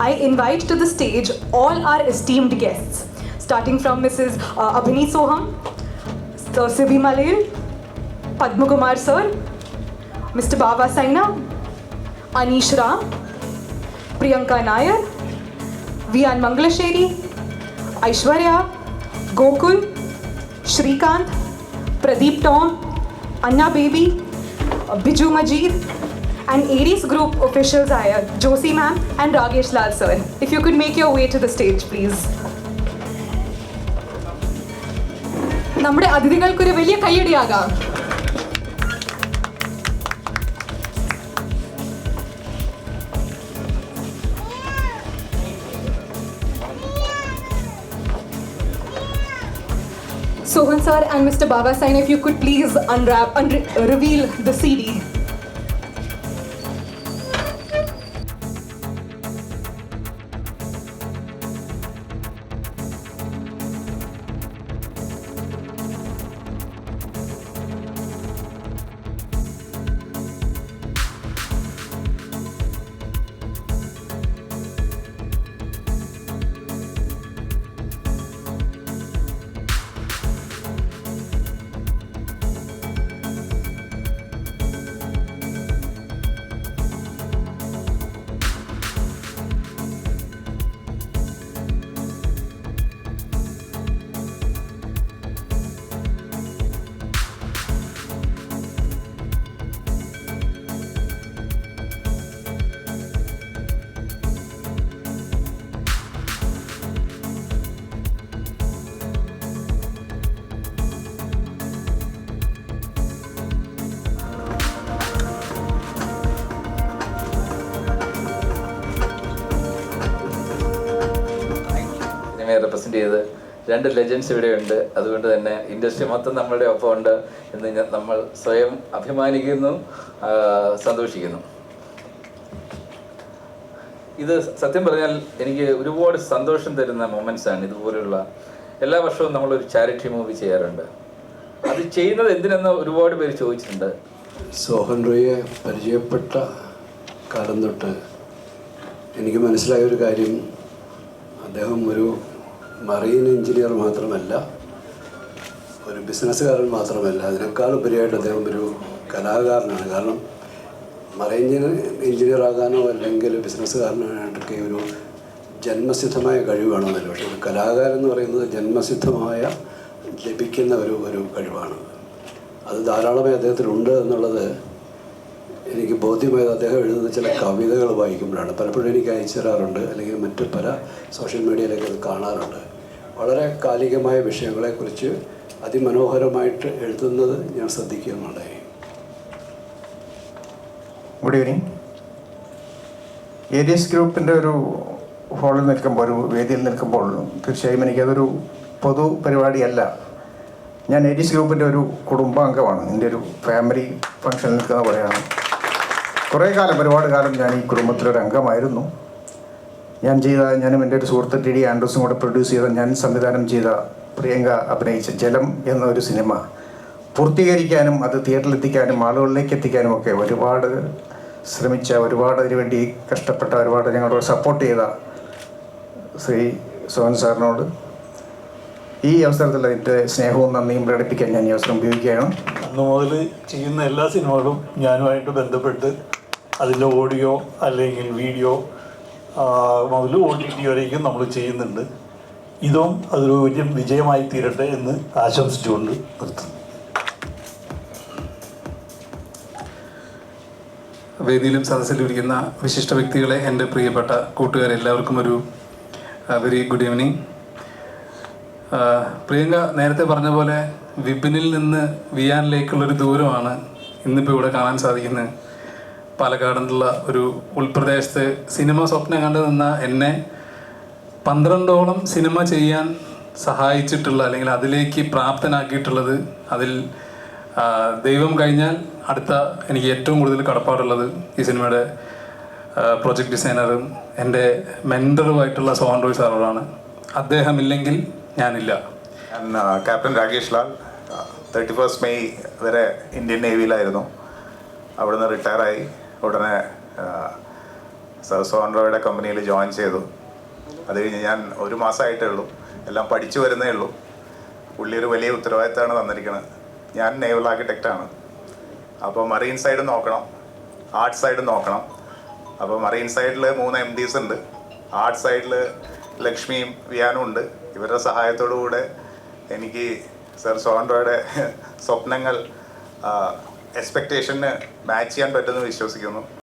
I invite to the stage all our esteemed guests, starting from Mrs. Abhini Soham, Sir Sibi Malil, Padma Kumar Sir, Mr. Baba Saina, Anish Ram, Priyanka Nair, Vian Mangalasheri, Aishwarya, Gokul, Shrikant, Pradeep Tom, Anna Baby, Biju Majid, and Aries Group officials are Josie ma'am and Ragesh Lal sir. If you could make your way to the stage, please. നമ്മുടെ അതിഥികൾക്കൊരു വലിയ കയ്യടിയാകാം. Sohan sir and Mr. Baba Sain, if you could please unwrap and reveal the CD. Represent ചെയ്ത് രണ്ട് legends ഇവിടെയുണ്ട്. അതുകൊണ്ട് തന്നെ industry മൊത്തം നമ്മളുടെ ഒപ്പം ഉണ്ട് എന്ന് നമ്മൾ സ്വയം അഭിമാനിക്കുന്നു, സന്തോഷിക്കുന്നു. ഇത് സത്യം പറഞ്ഞാൽ എനിക്ക് ഒരുപാട് സന്തോഷം തരുന്ന മൊമെൻറ്റ്സാണ്. ഇതുപോലുള്ള എല്ലാ വർഷവും നമ്മളൊരു ചാരിറ്റി മൂവി ചെയ്യാറുണ്ട്. അത് ചെയ്യുന്നത് എന്തിനെന്ന് ഒരുപാട് പേര് ചോദിച്ചിട്ടുണ്ട്. സോഹൻ റോയിയെ പരിചയപ്പെട്ട കാലം തൊട്ട് എനിക്ക് മനസ്സിലായ ഒരു കാര്യം, അദ്ദേഹം ഒരു മറീൻ എഞ്ചിനീയർ മാത്രമല്ല, ഒരു ബിസിനസ്സുകാരൻ മാത്രമല്ല, അതിനേക്കാൾ ഉപരിയായിട്ട് അദ്ദേഹം ഒരു കലാകാരനാണ്. കാരണം മറൈൻ എഞ്ചിനീയർ ആകാനോ അല്ലെങ്കിൽ ബിസിനസ്സുകാരനായിട്ടൊക്കെ ഒരു ജന്മസിദ്ധമായ കഴിവ് വേണമെന്നില്ല. പക്ഷേ ഒരു കലാകാരൻ എന്ന് പറയുന്നത് ജന്മസിദ്ധമായ ലഭിക്കുന്ന ഒരു കഴിവാണ്. അത് ധാരാളമായി അദ്ദേഹത്തിനുണ്ട് എന്നുള്ളത് എനിക്ക് ബോധ്യമായത് അദ്ദേഹം എഴുതുന്ന ചില കവിതകൾ വായിക്കുമ്പോഴാണ്. പലപ്പോഴും എനിക്ക് അയച്ചു തരാറുണ്ട്, അല്ലെങ്കിൽ മറ്റ് പല സോഷ്യൽ മീഡിയയിലൊക്കെ അത് കാണാറുണ്ട്. വളരെ കാലികമായ വിഷയങ്ങളെക്കുറിച്ച് അതിമനോഹരമായിട്ട് എഴുതുന്നത് ഞാൻ ശ്രദ്ധിക്കുന്നുണ്ടായി. Good evening. ഏരിയസ് ഗ്രൂപ്പിൻ്റെ ഒരു ഹാളിൽ നിൽക്കുമ്പോൾ, ഒരു വേദിയിൽ നിൽക്കുമ്പോൾ തീർച്ചയായും എനിക്കതൊരു പൊതു പരിപാടിയല്ല. ഞാൻ ഏരിയസ് ഗ്രൂപ്പിൻ്റെ ഒരു കുടുംബാംഗമാണ്. എൻ്റെ ഒരു ഫാമിലി ഫംഗ്ഷനിൽ നിൽക്കുന്ന പോലെയാണ്. കുറേ കാലം, ഒരുപാട് കാലം ഞാൻ ഈ കുടുംബത്തിലൊരു അംഗമായിരുന്നു. ഞാനും എൻ്റെ ഒരു സുഹൃത്ത് ടി ഡി ആൻഡ്രൂസും കൂടെ പ്രൊഡ്യൂസ് ചെയ്ത, ഞാൻ സംവിധാനം ചെയ്ത, പ്രിയങ്ക അഭിനയിച്ച ജലം എന്നൊരു സിനിമ പൂർത്തീകരിക്കാനും അത് തിയേറ്ററിലെത്തിക്കാനും ആളുകളിലേക്ക് എത്തിക്കാനും ഒക്കെ ഒരുപാട് ശ്രമിച്ച, ഒരുപാട് അതിനുവേണ്ടി കഷ്ടപ്പെട്ട, ഒരുപാട് ഞങ്ങളോട് സപ്പോർട്ട് ചെയ്ത ശ്രീ സോഹൻ സാറിനോട് ഈ അവസരത്തിൽ അതിൻ്റെ സ്നേഹവും നന്ദിയും പ്രകടിപ്പിക്കാൻ ഞാൻ ഈ അവസരം ഉപയോഗിക്കുകയാണ്. അന്ന് മുതൽ ചെയ്യുന്ന എല്ലാ സിനിമകളും ഞാനുമായിട്ട് ബന്ധപ്പെട്ട് അതിൻ്റെ ഓഡിയോ അല്ലെങ്കിൽ വീഡിയോ മുതൽ OTT വരേക്കും നമ്മൾ ചെയ്യുന്നുണ്ട്. ഇതും അതൊരു വലിയ വിജയമായി തീരട്ടെ എന്ന് ആശംസിച്ചുകൊണ്ട് നിർത്തുന്നു. വേദിയിലും സദസ്സിലും ഇരിക്കുന്ന വിശിഷ്ട വ്യക്തികളെ, എൻ്റെ പ്രിയപ്പെട്ട കൂട്ടുകാരെ, എല്ലാവർക്കും ഒരു വെരി ഗുഡ് ഈവനിങ്. പ്രിയങ്ക നേരത്തെ പറഞ്ഞ പോലെ വിപിനിൽ നിന്ന് വിയാനിലേക്കുള്ളൊരു ദൂരമാണ് ഇന്നിപ്പോൾ ഇവിടെ കാണാൻ സാധിക്കുന്നത്. പാലക്കാടുള്ള ഒരു ഉൾപ്രദേശത്ത് സിനിമ സ്വപ്നം കണ്ടു നിന്ന എന്നെ 12ഓളം സിനിമ ചെയ്യാൻ സഹായിച്ചിട്ടുള്ള, അല്ലെങ്കിൽ അതിലേക്ക് പ്രാപ്തനാക്കിയിട്ടുള്ളത്, അതിൽ ദൈവം കഴിഞ്ഞാൽ അടുത്ത എനിക്ക് ഏറ്റവും കൂടുതൽ കടപ്പാടുള്ളത് ഈ സിനിമയുടെ പ്രൊജക്ട് ഡിസൈനറും എൻ്റെ മെൻറ്ററുമായിട്ടുള്ള സോഹൻ റോയ് സാറോടാണ്. അദ്ദേഹമില്ലെങ്കിൽ ഞാനില്ല. ഞാൻ ക്യാപ്റ്റൻ രാകേഷ് ലാൽ 31 മെയ് വരെ ഇന്ത്യൻ നേവിയിലായിരുന്നു. അവിടുന്ന് റിട്ടയറായി ഉടനെ സർ സോൺറോയുടെ കമ്പനിയിൽ ജോയിൻ ചെയ്തു. അത് കഴിഞ്ഞ് ഞാൻ 1 മാസമായിട്ടേ ഉള്ളൂ, എല്ലാം പഠിച്ചു വരുന്നേ ഉള്ളൂ. പുള്ളി ഒരു വലിയ ഉത്തരവാദിത്തമാണ് തന്നിരിക്കുന്നത്. ഞാൻ നേവൽ ആർക്കിടെക്റ്റാണ്. അപ്പോൾ മറീൻ സൈഡ് നോക്കണം, ആർട്ട് സൈഡ് നോക്കണം. അപ്പോൾ മറീൻ സൈഡിൽ 3 MDs ഉണ്ട്, ആർട്ട് സൈഡിൽ ലക്ഷ്മിയും വിയാനും ഉണ്ട്. ഇവരുടെ സഹായത്തോടു കൂടെ എനിക്ക് സർ സോൺറോയുടെ സ്വപ്നങ്ങൾ എക്സ്പെക്റ്റേഷന് മാച്ച് ചെയ്യാൻ പറ്റുമെന്ന് വിശ്വസിക്കുന്നു.